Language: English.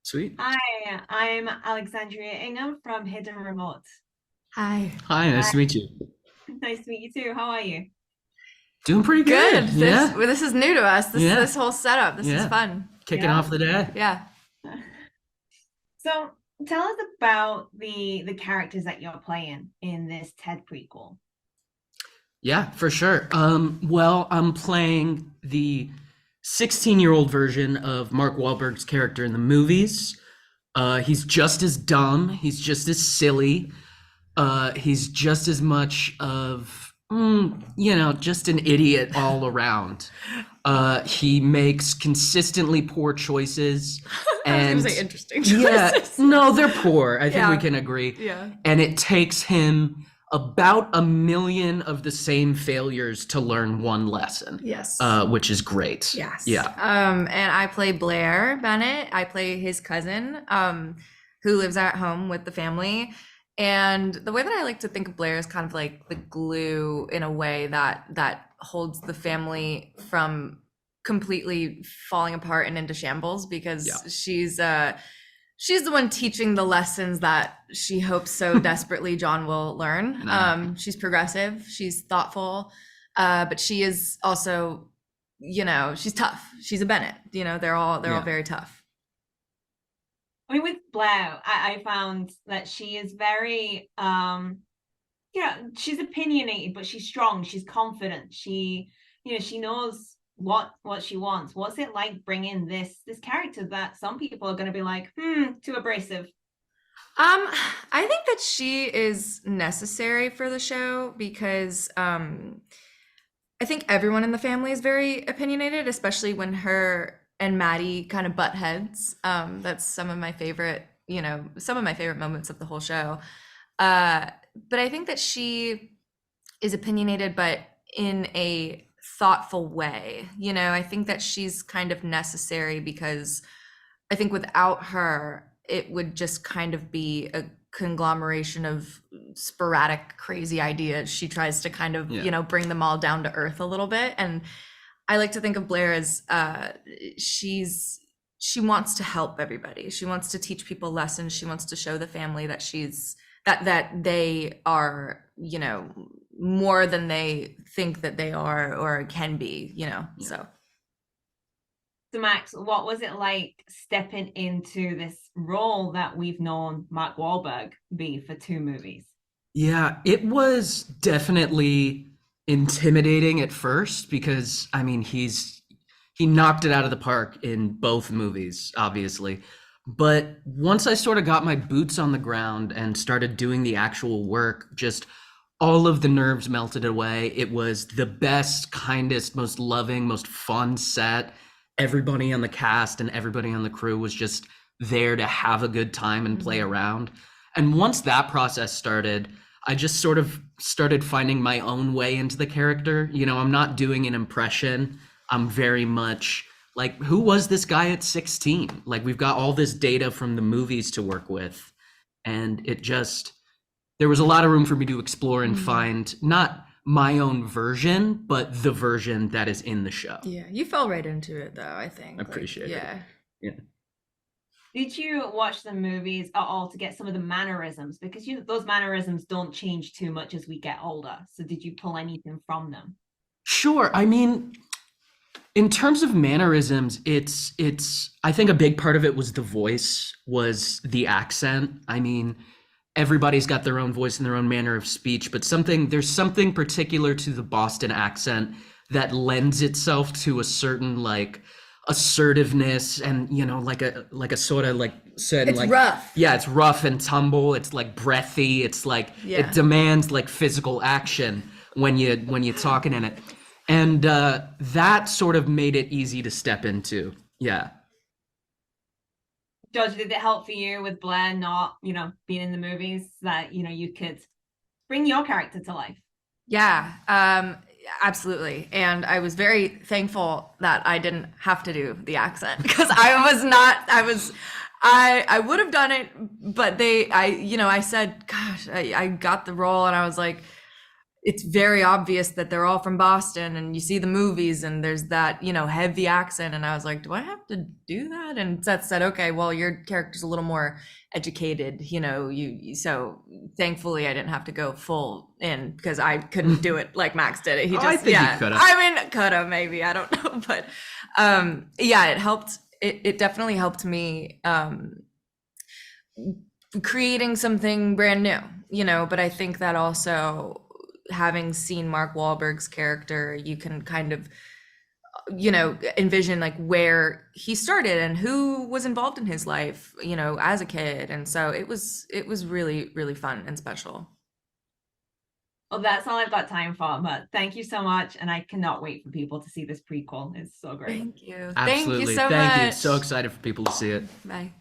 Sweet. Hi, I'm Alexandria Ingham from Hidden Remote. Hi. Hi, nice Hi, to meet you. nice to meet you too. How are you? Doing pretty Good. good. This Yeah. well, this is new to us. This Yeah. this whole setup. This is Yeah. fun. Kicking Yeah. off the day. Yeah. So tell us about the characters that you're playing in this Ted prequel. Yeah, for sure. Well, I'm playing the 16-year-old version of Mark Wahlberg's character in the movies. He's just as dumb. He's just as silly. He's just as much of, just an idiot all around. He makes consistently poor choices, I was gonna and say interesting yeah, choices. no, they're poor. I think we Yeah. can agree. Yeah. And it takes him about a million of the same failures to learn one lesson, Yes. which is great. Yes. Yeah. And I play Blair Bennett. I play his cousin, who lives at home with the family. And the way that I like to think of Blair is kind of like the glue in a way that holds the family from completely falling apart and into shambles because Yeah. she's the one teaching the lessons that she hopes so desperately John will learn. She's progressive, she's thoughtful, but she is also, she's tough. She's a Bennett. They're all very tough. I mean, with Blair, I found that she is very, she's opinionated, but she's strong. She's confident. She knows what she wants. What's it like bringing this character that some people are going to be like, too abrasive? I think that she is necessary for the show because I think everyone in the family is very opinionated, especially when her and Maddie kind of butt heads. That's some of my favorite moments of the whole show. But I think that she is opinionated, but in a thoughtful way. I think that she's kind of necessary because I think without her, it would just kind of be a conglomeration of sporadic, crazy ideas. She tries to kind of, Yeah. bring them all down to earth a little bit. And I like to think of Blair as she wants to help everybody. She wants to teach people lessons. She wants to show the family that that they are, more than they think that they are or can be, Yeah. so. So Max, what was it like stepping into this role that we've known Mark Wahlberg be for two movies? Yeah, it was definitely intimidating at first because I mean he knocked it out of the park in both movies, obviously. But once I sort of got my boots on the ground and started doing the actual work, just all of the nerves melted away. It was the best, kindest, most loving, most fun set. Everybody on the cast and everybody on the crew was just there to have a good time and play around. And once that process started, I just sort of started finding my own way into the character. I'm not doing an impression. I'm very much like, who was this guy at 16? Like, we've got all this data from the movies to work with. And there was a lot of room for me to explore and find not my own version, but the version that is in the show. Yeah, you fell right into it though, I think. I appreciate it. Yeah. Yeah. Did you watch the movies at all to get some of the mannerisms? Because those mannerisms don't change too much as we get older. So did you pull anything from them? Sure. I mean, in terms of mannerisms, it's I think a big part of it was the voice, was the accent. I mean, everybody's got their own voice and their own manner of speech, but there's something particular to the Boston accent that lends itself to a certain like assertiveness and like a sort of like certain It's like rough. yeah, it's rough and tumble, it's like breathy, it's like Yeah. it demands like physical action when you're talking in it. And that sort of made it easy to step into. Yeah. George, did it help for you with Blair not, being in the movies that, you could bring your character to life? Yeah, absolutely. And I was very thankful that I didn't have to do the accent because I would have done it, but I said, gosh, I got the role and I was like, it's very obvious that they're all from Boston, and you see the movies and there's that, you know, heavy accent. And I was like, do I have to do that? And Seth said, okay, well, your character's a little more educated, you know, so thankfully I didn't have to go full in because I couldn't do it like Max did it. He Oh, just, I think you coulda. I mean, coulda, maybe, I don't know. But yeah, it helped. It definitely helped me creating something brand new, you know, but I think that also having seen Mark Wahlberg's character, you can kind of, you know, envision like where he started and who was involved in his life, you know, as a kid. And so it was really, really fun and special. Well, that's all I've got time for, but thank you so much. And I cannot wait for people to see this prequel. It's so great. Thank you. Absolutely. Thank you so Thank you. much. So excited for people to see it. Bye.